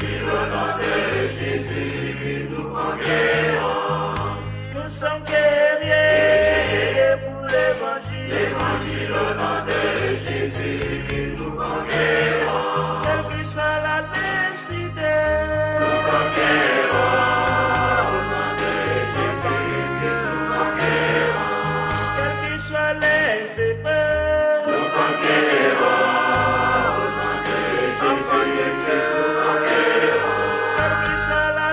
l'évangile au nom de Jésus, nous conquérons. Nous sommes guerriers pour l'évangile. L'évangile au nom de Jésus, nous conquérons. Quelle que soit la nécessité, Nous conquérons. Au nom de Jésus, nous conquérons. quelles que soient les épreuves, Nous conquérons. Au nom de Jésus, nous conquérons. quelle que soit la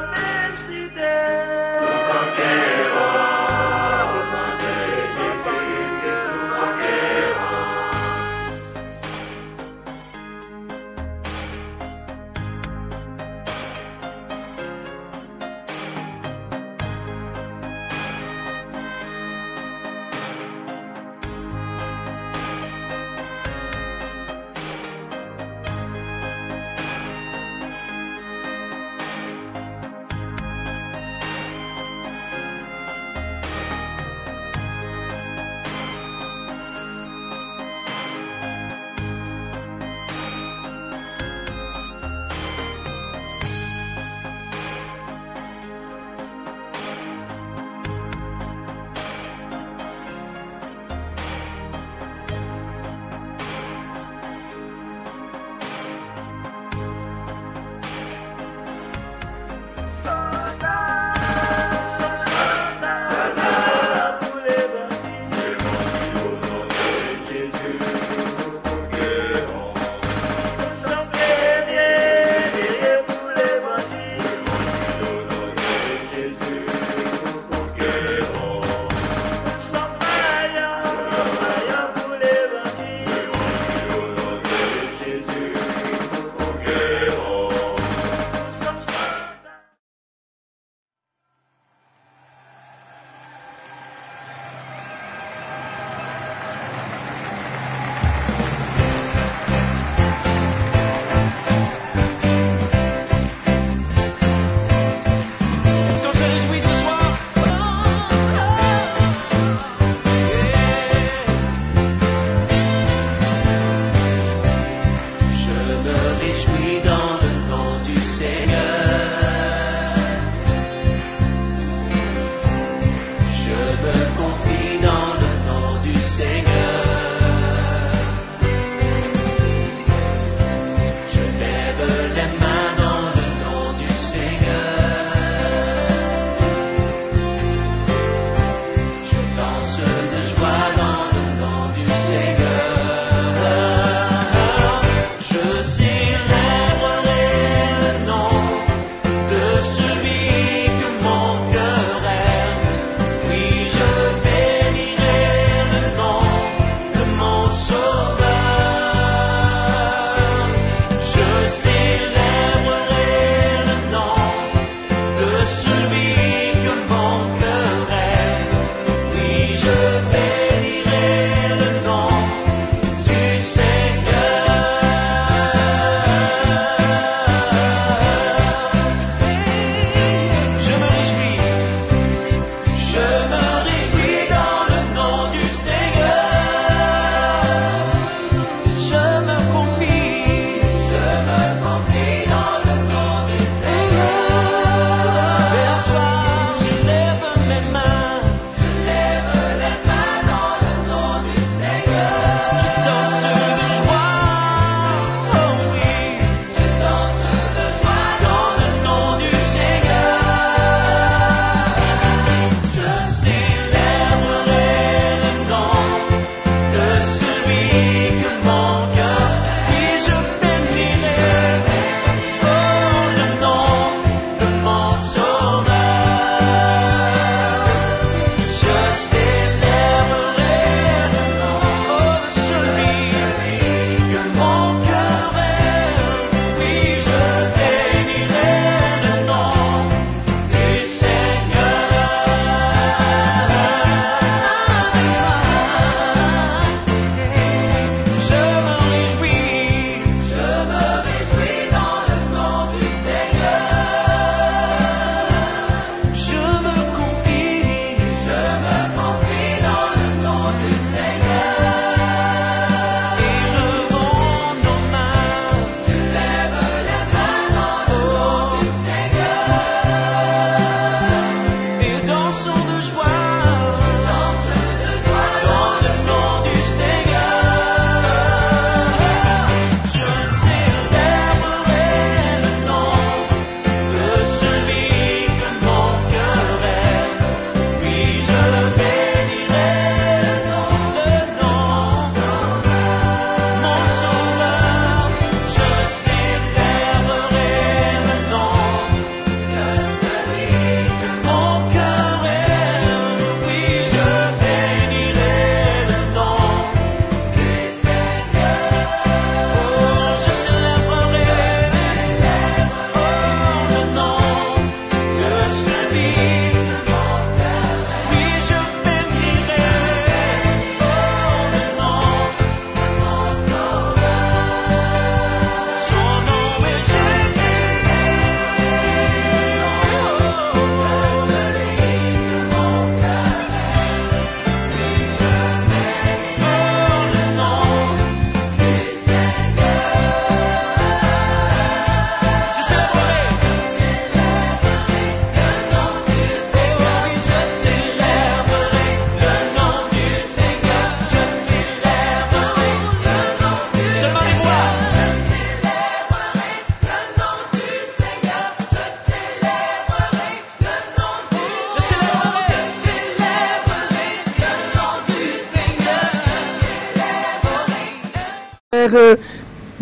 vers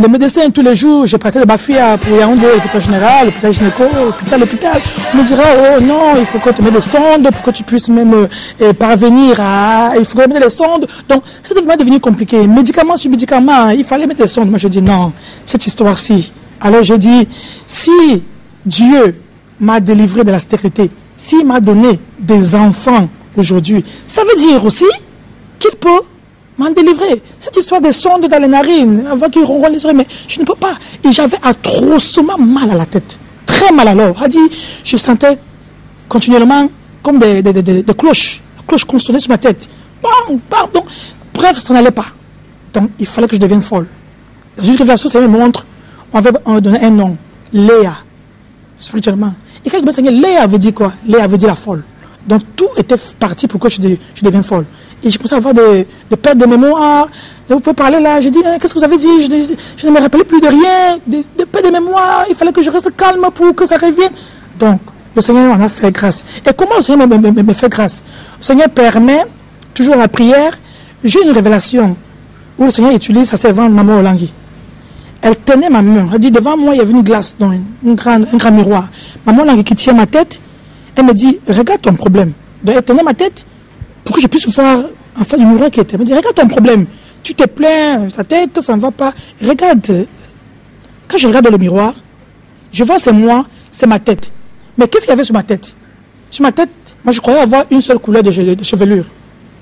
le médecin tous les jours. Je partais de Bafia pour Yaoundé, l'hôpital général, l'hôpital gynéco, l'hôpital. On me dira, oh non, il faut que tu mettes des sondes pour que tu puisses même parvenir à... Il faut mettre les sondes. Donc, c'était vraiment devenu compliqué. Médicament sur médicament, il fallait mettre des sondes. Moi, je dis non, cette histoire-ci. Alors, je dis, si Dieu m'a délivré de la stérilité, s'il m'a donné des enfants aujourd'hui, ça veut dire aussi qu'il peut m'en délivrer. Cette histoire des sondes dans les narines, avant qu'ils ronronnent les oreilles, mais je ne peux pas. Et j'avais atrocement mal à la tête. Très mal alors. A dit, je sentais continuellement comme des cloches. La cloche consonnait sur ma tête. Bam, bam. Donc, bref, ça n'allait pas. Donc, il fallait que je devienne folle. Dans une révélation, ça me montre, on avait donné un nom, Léa, spirituellement. Et quand je me disais, Léa veut dire quoi? Léa veut dire la folle. Donc, tout était parti pour que je devienne folle. Et je commençais à avoir des pertes de mémoire. Et vous pouvez parler là. Je dis, qu'est-ce que vous avez dit? Je ne me rappelais plus de rien. Des pertes de mémoire. Il fallait que je reste calme pour que ça revienne. Donc, le Seigneur m'en a fait grâce. Et comment le Seigneur me fait grâce? Le Seigneur permet, toujours à la prière, j'ai une révélation où le Seigneur utilise sa servante Maman Olangui. Elle tenait ma main. Elle dit, devant moi, il y avait une glace, donc un grand miroir. Maman Olangui qui tient ma tête, elle me dit, regarde ton problème. Donc, elle tenait ma tête pour que je puisse voir en face du miroir qui était. Elle me dit, regarde ton problème. Tu te plains, ta tête, ça ne va pas. Regarde. Quand je regarde dans le miroir, je vois c'est moi, c'est ma tête. Mais qu'est-ce qu'il y avait sur ma tête? Sur ma tête, moi je croyais avoir une seule couleur de chevelure,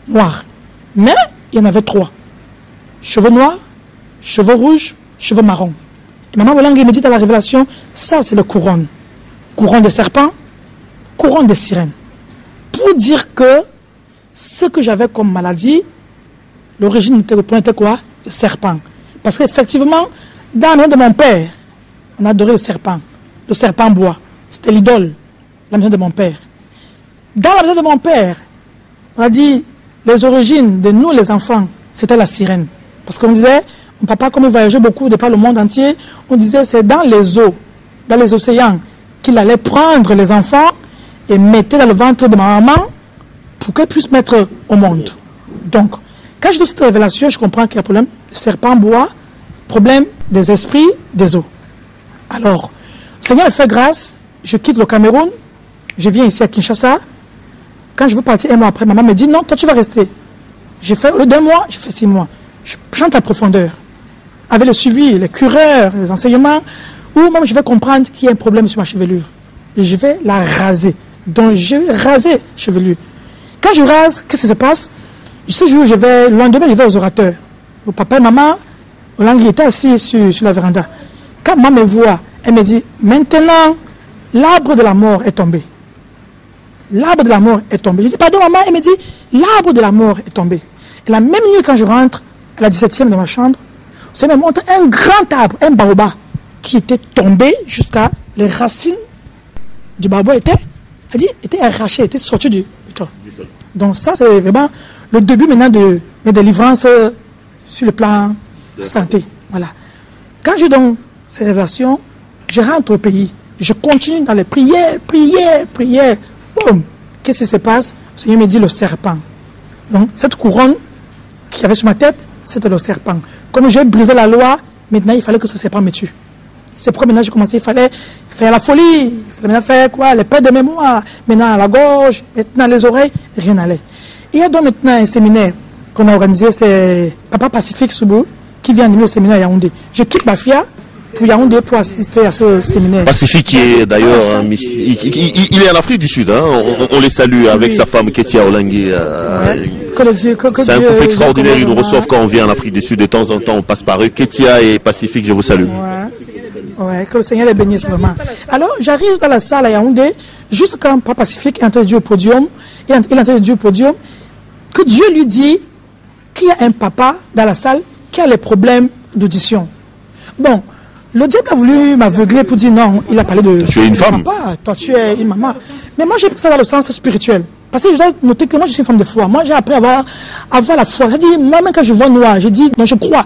noire. Mais il y en avait 3. Cheveux noirs, cheveux rouges, cheveux marrons. Et Maman Olangui me dit dans la révélation, ça c'est le couronne. Couronne de serpent, couronne de sirène. Pour dire que ce que j'avais comme maladie, l'origine était quoi? Le serpent. Parce qu'effectivement, dans la maison de mon père, on adorait le serpent bois. C'était l'idole, la maison de mon père. Dans la maison de mon père, on a dit, les origines de nous les enfants, c'était la sirène. Parce qu'on disait, mon papa, comme il voyageait beaucoup de par le monde entier, on disait c'est dans les eaux, dans les océans, qu'il allait prendre les enfants et mettre dans le ventre de ma maman pour qu'elle puisse mettre au monde. Donc, quand je dis cette révélation, je comprends qu'il y a un problème. Le serpent bois, problème des esprits, des eaux. Alors, le Seigneur me fait grâce, je quitte le Cameroun, je viens ici à Kinshasa. Quand je veux partir un mois après, maman me dit non, toi tu vas rester. J'ai fait, au lieu d'1 mois, j'ai fait 6 mois. Je chante à profondeur. Avec le suivi, les cureurs, les enseignements, où même je vais comprendre qu'il y a un problème sur ma chevelure. Et je vais la raser. Donc je vais raser la chevelure. Quand je rase, qu'est-ce qui se passe? Ce jour, le lendemain, je vais aux orateurs. Au papa et maman, Olangui était assis sur la véranda. Quand maman me voit, elle me dit, maintenant, l'arbre de la mort est tombé. L'arbre de la mort est tombé. Je dis, pardon maman, elle me dit, l'arbre de la mort est tombé. Et la même nuit, quand je rentre à la 17e de ma chambre, ça me montre un grand arbre, un baobab, qui était tombé jusqu'à les racines du baobab était arraché, était sorti du corps. Donc ça, c'est vraiment le début maintenant de mes délivrances sur le plan de santé. Voilà. Quand j'ai donc ces révélations, je rentre au pays. Je continue dans les prières. Boum. Qu'est-ce qui se passe? Le Seigneur me dit le serpent. Donc, cette couronne qu'il y avait sur ma tête, c'était le serpent. Comme j'ai brisé la loi, maintenant il fallait que ce serpent me tue. C'est pourquoi maintenant j'ai commencé, il fallait faire la folie. Il fallait maintenant faire quoi? Les pertes de mémoire. Maintenant à la gorge, maintenant les oreilles, rien n'allait. Il y a donc maintenant un séminaire qu'on a organisé, c'est Papa Pacifique Soubou, qui vient animer le séminaire à Yaoundé. Je quitte Bafia pour Yaoundé pour assister à ce séminaire. Pacifique qui est d'ailleurs, il est en Afrique du Sud, hein. On les salue avec sa femme Ketia Olangui. C'est un couple extraordinaire, ils nous reçoivent quand on vient en Afrique du Sud, de temps en temps on passe par eux. Ketia et Pacifique, je vous salue. Ouais, que le Seigneur les bénisse vraiment. Alors j'arrive dans la salle à Yaoundé, juste quand Papa Pacifique est entré au podium, il est entré au podium, que Dieu lui dit qu'il y a un papa dans la salle qui a les problèmes d'audition. Bon, le diable a voulu m'aveugler pour dire non, il a parlé de... Tu es une femme. Papa, toi tu es une maman. Mais moi j'ai pris ça dans le sens spirituel. Parce que je dois noter que moi je suis une femme de foi. Moi j'ai appris à avoir la foi. C'est-à-dire, moi-même quand je vois noir, je dis, non, je crois.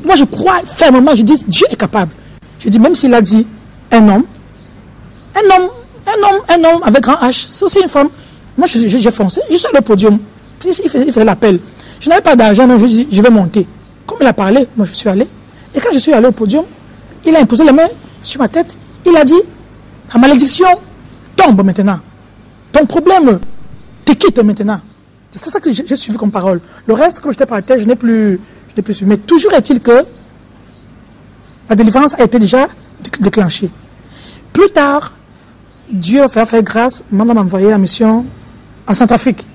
Moi je crois fermement, je dis, Dieu est capable. Je dis, même s'il a dit un homme avec grand H, c'est aussi une femme. Moi j'ai foncé, je suis allé au podium. Il faisait l'appel. Je n'avais pas d'argent, donc je dis, je vais monter. Comme il a parlé, moi je suis allé. Et quand je suis allé au podium, il a imposé les mains sur ma tête. Il a dit, la malédiction tombe maintenant. Ton problème te quitte maintenant. C'est ça que j'ai suivi comme parole. Le reste, comme je t'ai parlé, je n'ai plus suivi. Mais toujours est-il que la délivrance a été déjà déclenchée. Plus tard, Dieu a fait grâce, m'a envoyé en mission en Centrafrique.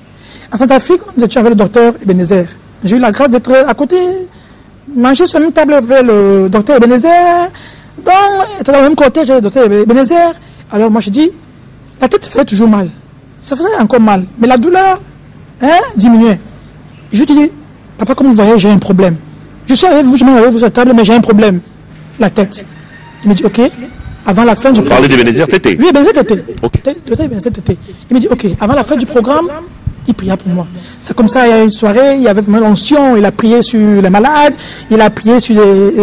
En Centrafrique, nous étions avec le docteur Ebenezer. J'ai eu la grâce d'être à côté, manger sur la même table avec le docteur Ebenezer. Donc, était dans le même côté, j'ai le docteur Ebenezer. Alors moi je dis, la tête faisait toujours mal. Ça faisait encore mal. Mais la douleur diminuait. Je lui dis, papa, comme vous voyez, j'ai un problème. Je suis avec vous, je m'en vais vous à la table, mais j'ai un problème. La tête. Il me dit, ok, avant la fin du programme. Vous parlez d'Ebenezer Tété? Oui, Ebenezer Tété. Ok. Ebenezer Tété. Il me dit, ok, avant la fin du programme, il pria pour moi. C'est comme ça, il y a une soirée, il y avait vraiment l'onction, il a prié sur les malades, il a prié sur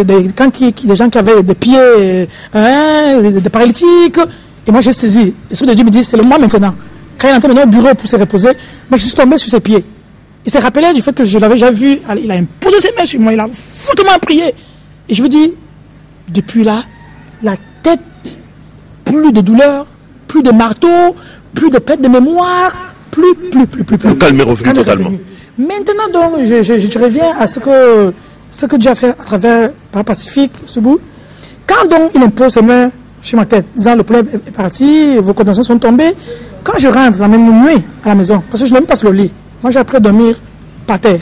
des gens qui avaient des pieds, des paralytiques. Et moi, j'ai saisi. L'Esprit de Dieu me dit, c'est le moi maintenant. Quand il est entré maintenant au bureau pour se reposer, moi, je suis tombé sur ses pieds. Il s'est rappelé du fait que je l'avais déjà vu. Il a imposé ses mains sur moi, il a fortement prié. Et je vous dis, depuis là, la tête, plus de douleur, plus de marteau, plus de perte de mémoire, plus. Le calme est revenu totalement. Maintenant, donc, je reviens à ce que Dieu a fait à travers par Pacifique, ce bout. Quand donc il impose ses mains sur ma tête, disant le problème est parti, vos contentions sont tombées, quand je rentre la même nuit à la maison, parce que je n'aime pas sur le lit, moi j'ai appris à dormir par terre.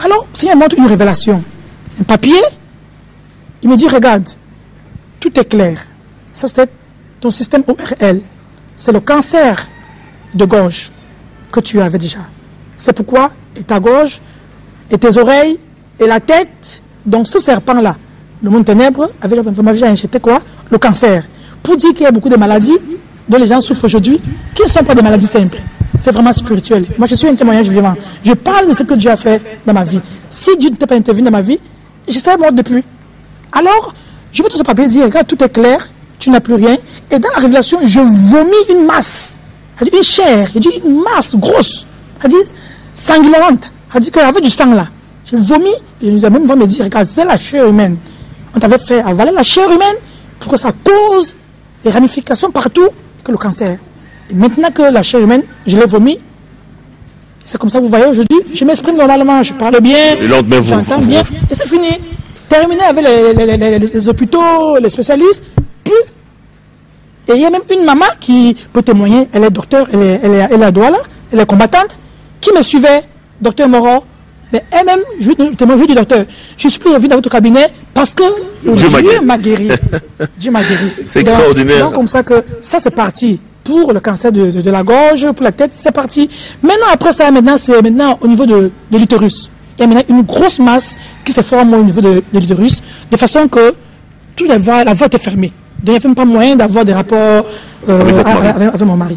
Alors, s'il me montre une révélation, un papier, il me dit, regarde, tout est clair. Ça, c'était ton système ORL. C'est le cancer de gorge que tu avais déjà. C'est pourquoi, et ta gorge, et tes oreilles, et la tête, donc ce serpent-là, le monde ténèbres, m'avait déjà injecté quoi? Le cancer. Pour dire qu'il y a beaucoup de maladies dont les gens souffrent aujourd'hui, qui ne sont pas des maladies simples. C'est vraiment spirituel. Moi, je suis un témoignage vivant. Je parle de ce que Dieu a fait dans ma vie. Si Dieu n'était pas intervenu dans ma vie, je serais mort depuis. Alors, je vais tout ce papier dire, regarde, tout est clair, tu n'as plus rien. Et dans la révélation, je vomis une masse. Elle dit une chair, elle dit une masse grosse. Elle dit sanglante. Elle dit qu'elle avait du sang là. J'ai vomi, et nous avons même me dire, regarde, c'est la chair humaine. On t'avait fait avaler la chair humaine pour que ça cause des ramifications partout que le cancer. Et maintenant que la chair humaine, je l'ai vomi, c'est comme ça que vous voyez aujourd'hui, je m'exprime normalement, je parle bien, j'entends bien, et c'est fini. Terminé avec les hôpitaux, les spécialistes, puis, et il y a même une maman qui peut témoigner, elle est docteur, elle est à Douala, elle est combattante, qui me suivait, docteur Moreau, mais elle-même, je lui dis, docteur, je suis plus revenu dans votre cabinet parce que Dieu m'a guéri. Dieu m'a guéri. C'est extraordinaire. C'est donc comme ça que ça c'est parti. Pour le cancer de la gorge, pour la tête, c'est parti. Maintenant, après ça, c'est maintenant au niveau de l'utérus. Il y a maintenant une grosse masse qui se forme au niveau de l'utérus, de façon que toute la voie était fermée. Donc, il n'y avait même pas moyen d'avoir des rapports avec mon mari.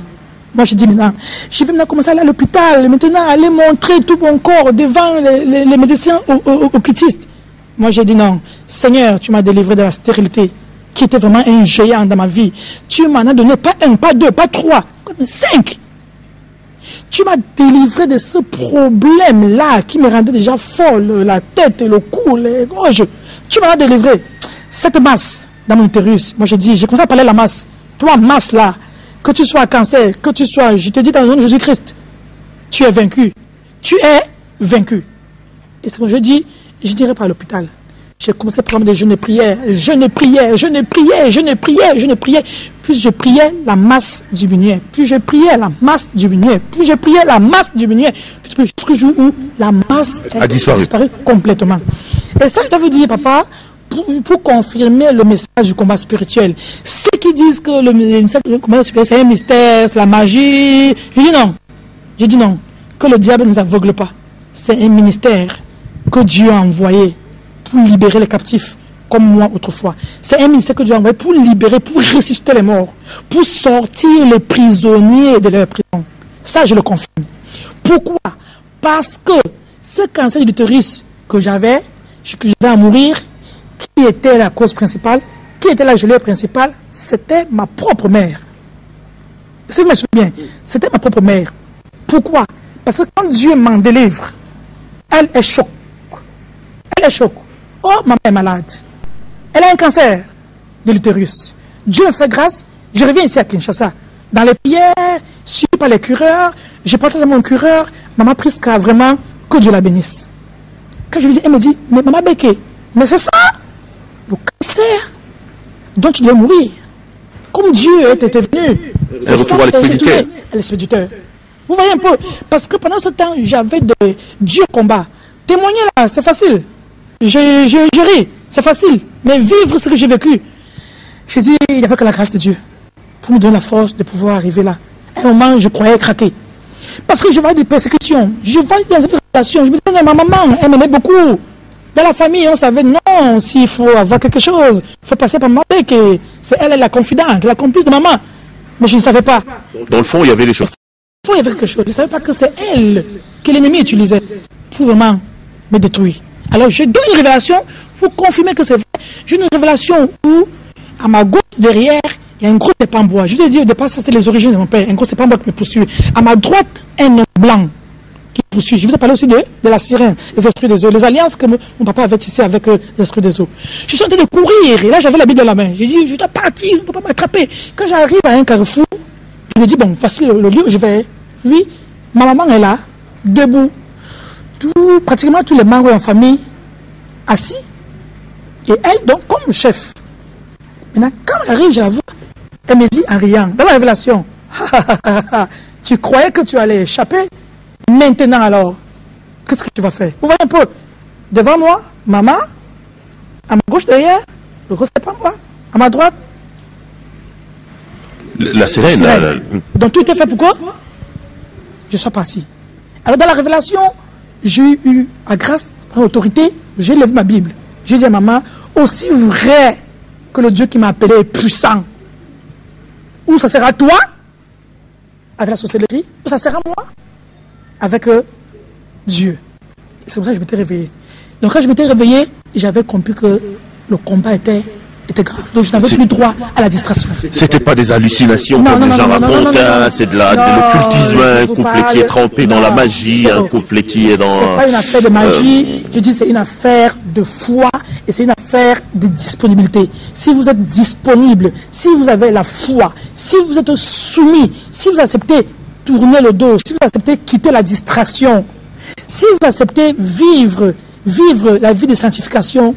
Moi, je dis maintenant, je vais maintenant commencer à aller à l'hôpital, maintenant aller montrer tout mon corps devant les médecins occultistes. Moi, j'ai dit non, Seigneur, tu m'as délivré de la stérilité, qui était vraiment un géant dans ma vie. Tu m'en as donné pas un, pas deux, pas trois, mais 5. Tu m'as délivré de ce problème-là qui me rendait déjà folle, la tête, le cou, les gorges. Tu m'en as délivré. Cette masse dans mon utérus, moi j'ai commencé à parler de la masse. Toi, masse là, que tu sois cancer, que tu sois, je te dis dans le nom de Jésus-Christ, tu es vaincu. Tu es vaincu. Et c'est ce que je dis, je dirais pas à l'hôpital. J'ai commencé à prendre des jeûnes et prières. Je ne priais. Plus je priais, la masse diminuait. Plus je priais, la masse diminuait. Plus je priais, la masse diminuait. Jusqu'au jour où la masse a disparu complètement. Et ça, je dois vous dire, papa, pour confirmer le message du combat spirituel. Ceux qui disent que le message du combat spirituel, c'est un mystère, c'est la magie. Je dis non. Que le diable ne nous aveugle pas. C'est un ministère que Dieu a envoyé pour libérer les captifs, comme moi autrefois. C'est un ministère que Dieu a envoyé pour libérer, pour ressusciter les morts, pour sortir les prisonniers de leur prison. Ça, je le confirme. Pourquoi? Parce que ce cancer de l'utérus que j'avais à mourir, qui était la cause principale, qui était la gelée principale, c'était ma propre mère. Si je me souviens, c'était ma propre mère. Pourquoi? Parce que quand Dieu m'en délivre, elle est choc. Elle est choc. oh, maman est malade. Elle a un cancer de l'utérus. Dieu me fait grâce, je reviens ici à Kinshasa. Dans les prières, suivi par les cureurs, je partage à mon cureur, maman Priska, vraiment, que Dieu la bénisse. Quand je lui dis, elle me dit, mais maman Béké, mais c'est ça, le cancer dont tu dois mourir. Comme Dieu était venu. C'est retour à l'expéditeur. L'expéditeur. Vous voyez un peu, parce que pendant ce temps, j'avais de Dieu combat. Témoigner là, c'est facile. Je ris, c'est facile. Mais vivre ce que j'ai vécu, j'ai dit, il n'y avait que la grâce de Dieu pour me donner la force de pouvoir arriver là. À un moment, je croyais craquer. Parce que je voyais des persécutions, je voyais des relations. Je me disais, ma maman, elle m'aimait beaucoup. Dans la famille, on savait, non, s'il faut avoir quelque chose, il faut passer par maman, que c'est elle, la confidente, la complice de maman. Mais je ne savais pas. Dans le fond, il y avait les choses. Il y avait quelque chose. Je ne savais pas que c'est elle que l'ennemi utilisait pour vraiment me détruire. Alors, je donne une révélation pour confirmer que c'est vrai. J'ai une révélation où, à ma gauche, derrière, il y a un gros serpent en bois. Je vous ai dit au départ, ça c'était les origines de mon père. Un gros serpent en bois qui me poursuit. À ma droite, un homme blanc qui me poursuit. Je vous ai parlé aussi de la sirène, les esprits des eaux, les alliances que mon papa avait tissées avec les esprits des eaux. Je suis en train de courir et là j'avais la Bible dans la main. J'ai dit, je dois partir, on ne peut pas m'attraper. Quand j'arrive à un carrefour, je me dis, bon, voici le lieu où je vais. Lui, ma maman est là, debout. Pratiquement tous les membres de la famille assis. Et elle, donc, comme chef. Maintenant, quand j'arrive, je la vois. Elle me dit en riant, dans la révélation, tu croyais que tu allais échapper. Maintenant alors, qu'est-ce que tu vas faire? Vous voyez un peu, devant moi, maman, à ma gauche derrière, le gros c'est pas moi, à ma droite. La sirène. Donc tout était fait pour quoi? Je suis parti. Alors dans la révélation, j'ai eu, à grâce de l'autorité, j'ai levé ma Bible. J'ai dit à maman, aussi vrai que le Dieu qui m'a appelé est puissant, ou ça sera toi, avec la sorcellerie, ou ça sera moi, avec Dieu. C'est pour ça que je m'étais réveillé. Donc quand je m'étais réveillé, j'avais compris que le combat était grave. Donc je n'avais plus droit à la distraction. C'était pas des hallucinations comme les gens racontent, c'est de l'occultisme, un couple qui est trempé dans la magie, un couple qui est dans... C'est pas une affaire de magie, je dis c'est une affaire de foi et c'est une affaire de disponibilité. Si vous êtes disponible, si vous avez la foi, si vous êtes soumis, si vous acceptez tourner le dos, si vous acceptez quitter la distraction, si vous acceptez vivre la vie de sanctification,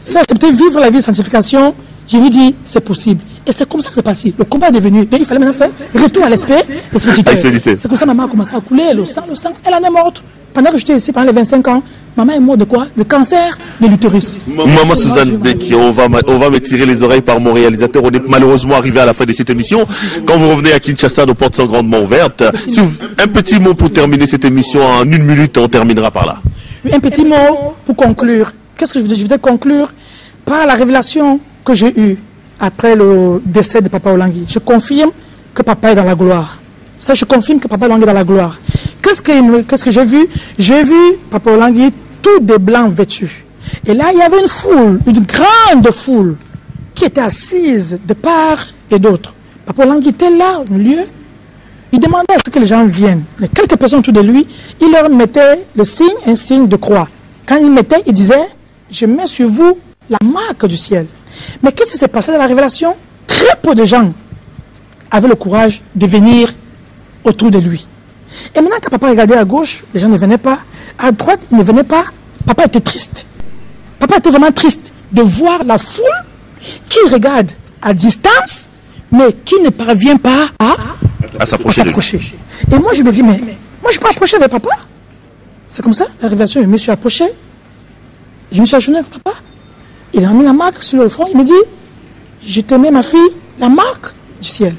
si vous acceptez vivre la vie de sanctification, je vous dis, c'est possible. Et c'est comme ça que c'est passé. Le combat est devenu. Donc il fallait maintenant faire retour à l'expéditeur. C'est comme ça que maman a commencé à couler, le sang. Elle en est morte. Pendant que j'étais ici, pendant les 25 ans, maman est morte de quoi? De cancer de l'utérus. Maman Suzanne Béké, on va me tirer les oreilles par mon réalisateur. On est malheureusement arrivé à la fin de cette émission. Quand vous revenez à Kinshasa, nos portes sont grandement ouvertes. Un petit mot pour terminer cette émission en 1 minute, on terminera par là. Un petit mot pour conclure. Qu'est-ce que je voudrais conclure par la révélation que j'ai eue après le décès de Papa Olangui. Je confirme que Papa est dans la gloire. Ça, je confirme que Papa Olangui est dans la gloire. Qu'est-ce que j'ai vu? J'ai vu Papa Olangui tout de blanc vêtu. Et là, il y avait une foule, une grande foule, qui était assise de part et d'autre. Papa Olangui était là, au milieu. Il demandait à ce que les gens viennent. Il y a quelques personnes autour de lui. Il leur mettait le signe, un signe de croix. Quand il mettait, il disait, je mets sur vous la marque du ciel. Mais qu'est-ce qui s'est passé dans la révélation? Très peu de gens avaient le courage de venir autour de lui. Et maintenant, quand papa regardait à gauche, les gens ne venaient pas. À droite, ils ne venaient pas. Papa était triste. Papa était vraiment triste de voir la foule qui regarde à distance, mais qui ne parvient pas à s'approcher. Et moi, je me dis, mais moi, je ne suis pas approché avec papa. C'est comme ça, la révélation, je me suis approché. Je me suis agenouillé avec papa. Il a mis la marque sur le front. Il me dit, je te mets ma fille, la marque du ciel.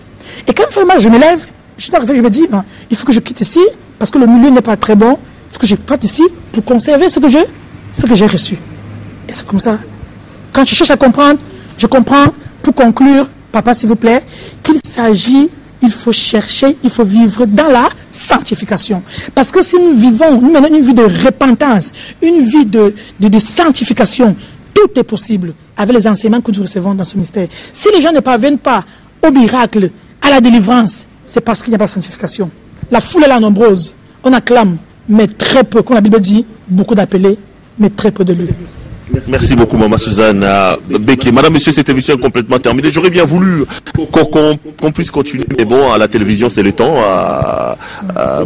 Et quand finalement je me lève, je suis arrivé, je me dis, ben, il faut que je quitte ici, parce que le milieu n'est pas très bon. Il faut que je parte ici pour conserver ce que j'ai reçu. Et c'est comme ça. Quand je cherche à comprendre, je comprends, pour conclure, papa s'il vous plaît, qu'il s'agit, il faut chercher, il faut vivre dans la sanctification. Parce que si nous vivons, nous menons une vie de repentance, une vie de sanctification, tout est possible avec les enseignements que nous recevons dans ce mystère. Si les gens ne parviennent pas au miracle, à la délivrance, c'est parce qu'il n'y a pas de sanctification. La foule est là nombreuse, on acclame, mais très peu, comme la Bible dit, beaucoup d'appelés, mais très peu de lui. Merci beaucoup, Maman Suzanne Béquet. Madame, Monsieur, cette émission est complètement terminée. J'aurais bien voulu qu'on puisse continuer, mais bon, à la télévision, c'est le temps.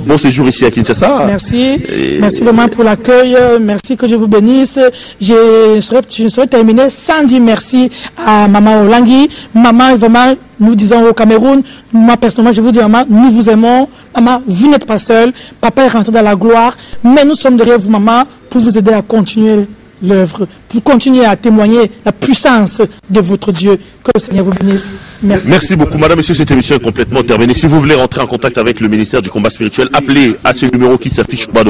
Bon séjour ici à Kinshasa. Merci. Merci vraiment pour l'accueil. Merci, que Dieu vous bénisse. Je serais terminé sans dire merci à Maman Olangui. Maman, vraiment, nous disons au Cameroun, moi personnellement, je vous dis, maman, nous vous aimons. Maman, vous n'êtes pas seule. Papa est rentré dans la gloire. Mais nous sommes derrière vous, maman, pour vous aider à continuer l'œuvre, pour continuer à témoigner la puissance de votre Dieu. Que le Seigneur vous bénisse. Merci. Merci beaucoup, Madame, Monsieur. Cette émission est complètement terminée. Si vous voulez rentrer en contact avec le ministère du combat spirituel, appelez à ce numéro qui s'affiche au bas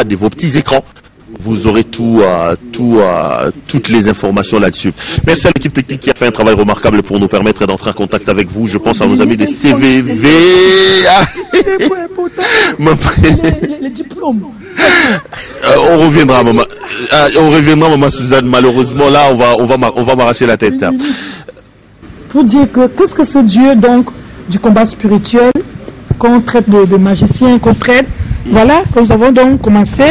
de vos petits écrans. Vous aurez toutes les informations là-dessus. Merci à l'équipe technique qui a fait un travail remarquable pour nous permettre d'entrer en contact avec vous. Je pense à nos amis des CVV. Les diplômes. On reviendra, maman Suzanne. Malheureusement, là, on va m'arracher la tête. Pour dire que qu'est-ce que ce Dieu donc du combat spirituel qu'on traite de magicien, qu'on traite, voilà, que nous avons donc commencé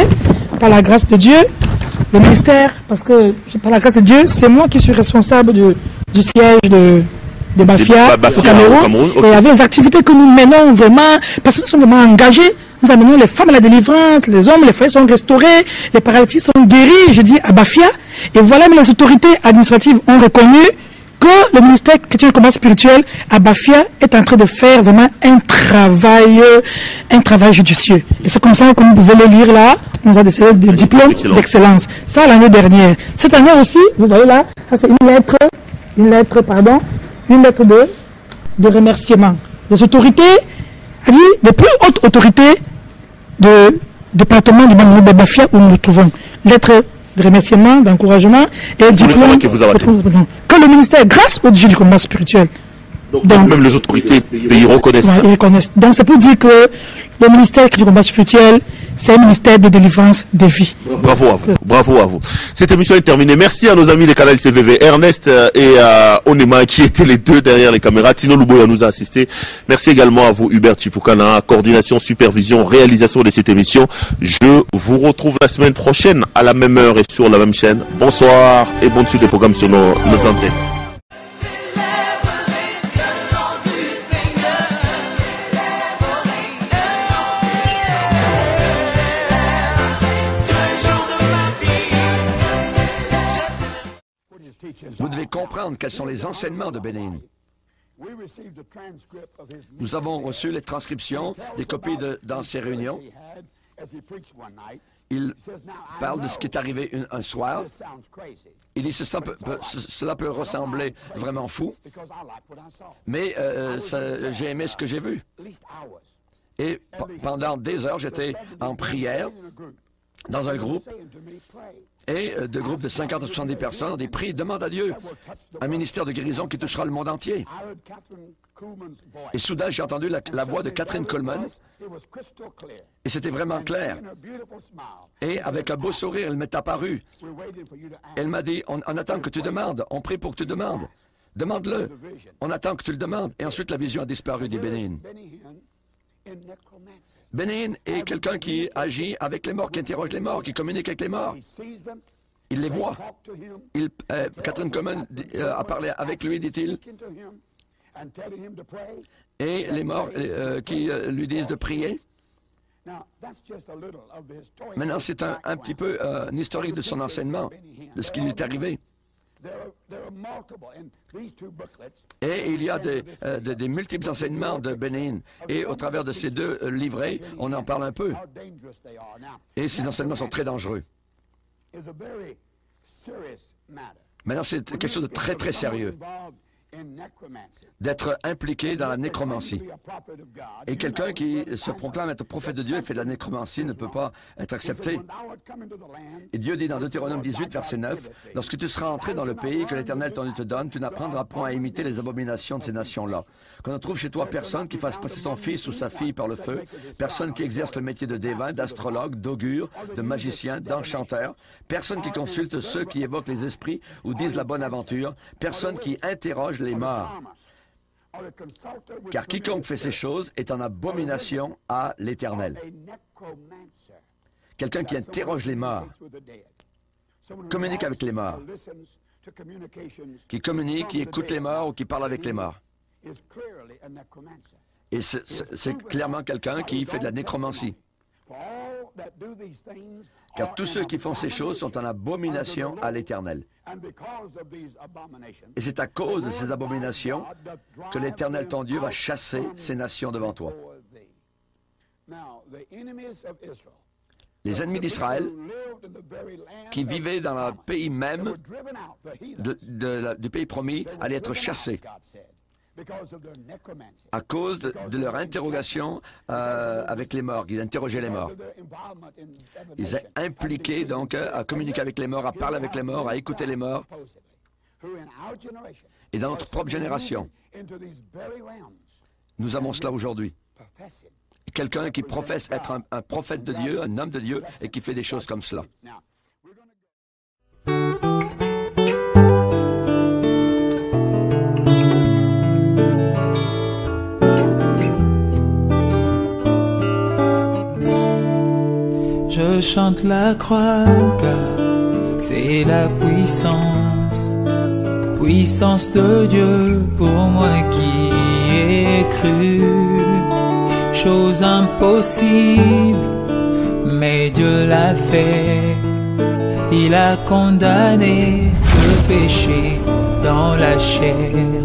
par la grâce de Dieu, le ministère, parce que par la grâce de Dieu, c'est moi qui suis responsable du siège de Bafia au Cameroun. Okay. Et il y avait des activités que nous menons vraiment, parce que nous sommes vraiment engagés. Nous amenons les femmes à la délivrance, les hommes, les foyers sont restaurés, les paralytiques sont guéris, je dis à Bafia. Et voilà, mais les autorités administratives ont reconnu que le ministère chrétien du combat spirituel à Bafia est en train de faire vraiment un travail judicieux. Et c'est comme ça, comme vous pouvez le lire là, on nous a décerné des diplômes d'excellence. Ça, l'année dernière. Cette année aussi, vous voyez là, ça c'est une lettre de remerciement. Les autorités, des plus hautes autorités de département du Bafia où nous nous trouvons. Lettre de remerciement, d'encouragement et diplôme que le ministère, grâce au Dieu du combat spirituel. Donc même les autorités pays reconnaissent. Ouais, ils reconnaissent. Donc c'est pour dire que le ministère du combat spirituel, c'est un ministère de délivrance des vies. Bravo à vous. Bravo à vous. Cette émission est terminée. Merci à nos amis des canaux CVV, Ernest et Onema qui étaient les deux derrière les caméras. Tino Luboya nous a assisté. Merci également à vous, Hubert Chipukana, coordination, supervision, réalisation de cette émission. Je vous retrouve la semaine prochaine à la même heure et sur la même chaîne. Bonsoir et bonne suite des programmes sur nos antennes. Vous devez comprendre quels sont les enseignements de Benin. Nous avons reçu les transcriptions, les copies dans ces réunions. Il parle de ce qui est arrivé un soir. Il dit cela peut ressembler vraiment fou, mais j'ai aimé ce que j'ai vu. Et pendant des heures, j'étais en prière dans un groupe. Et de groupes de 50 à 70 personnes ont des prix, demandent à Dieu un ministère de guérison qui touchera le monde entier. Et soudain, j'ai entendu la voix de Catherine Coleman, et c'était vraiment clair. Et avec un beau sourire, elle m'est apparue. Elle m'a dit, on attend que tu demandes, on prie pour que tu demandes. Demande-le, on attend que tu le demandes. Et ensuite, la vision a disparu des Bénin. Benin est quelqu'un qui agit avec les morts, qui interroge les morts, qui communique avec les morts. Il les voit. Catherine Coleman a parlé avec lui, dit-il. Et les morts qui lui disent de prier. Maintenant, c'est un petit peu un historique de son enseignement, de ce qui lui est arrivé. Et il y a des multiples enseignements de Benin. Et au travers de ces deux livrets, on en parle un peu. Et ces enseignements sont très dangereux. Maintenant, c'est quelque chose de très, très sérieux. D'être impliqué dans la nécromancie. Et quelqu'un qui se proclame être prophète de Dieu et fait de la nécromancie ne peut pas être accepté. Et Dieu dit dans Deutéronome 18, verset 9, « Lorsque tu seras entré dans le pays que l'Éternel ton Dieu te donne, tu n'apprendras point à imiter les abominations de ces nations-là. Qu'on ne trouve chez toi personne qui fasse passer son fils ou sa fille par le feu, personne qui exerce le métier de devin, d'astrologue, d'augure, de magicien, d'enchanteur, personne qui consulte ceux qui évoquent les esprits ou disent la bonne aventure, personne qui interroge les morts. Car quiconque fait ces choses est en abomination à l'Éternel. » quelqu'un qui interroge les morts, communique avec les morts, qui communique, qui écoute les morts ou qui parle avec les morts. Et c'est clairement quelqu'un qui fait de la nécromancie. Car tous ceux qui font ces choses sont en abomination à l'Éternel. Et c'est à cause de ces abominations que l'Éternel, ton Dieu, va chasser ces nations devant toi. Les ennemis d'Israël, qui vivaient dans le pays même du pays promis, allaient être chassés à cause de leur interrogation avec les morts. Ils interrogeaient les morts. Ils étaient impliqués donc à communiquer avec les morts, à parler avec les morts, à écouter les morts. Et dans notre propre génération, nous avons cela aujourd'hui. Quelqu'un qui professe être un prophète de Dieu, un homme de Dieu, et qui fait des choses comme cela. Je chante la croix car c'est la puissance, puissance de Dieu pour moi qui ai cru. Chose impossible, mais Dieu l'a fait. Il a condamné le péché dans la chair.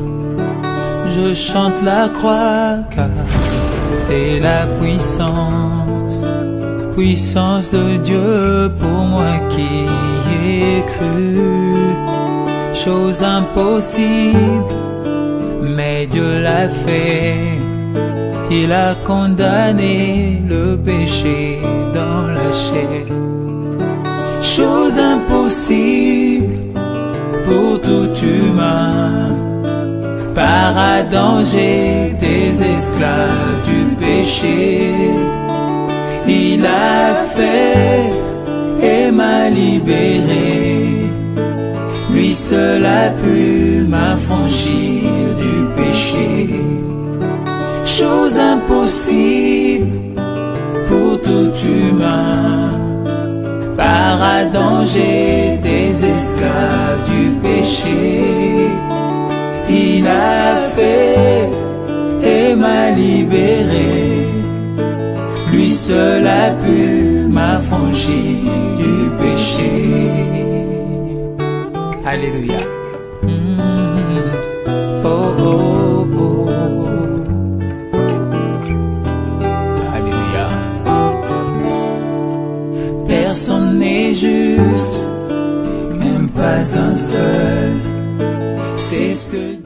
Je chante la croix car c'est la puissance, puissance de Dieu pour moi qui ai cru. Chose impossible, mais Dieu l'a fait. Il a condamné le péché dans la chair. Chose impossible pour tout humain. Par Adam j'étais esclave du péché. Il a fait et m'a libéré. Lui seul a pu m'affranchir du péché. Chose impossible pour tout humain. Par Adam j'étais esclave du péché. Il a fait et m'a libéré. Lui seul a pu m'affranchir du péché. Alléluia. Oh, oh, oh. Alléluia. Personne n'est juste, même pas un seul. C'est ce que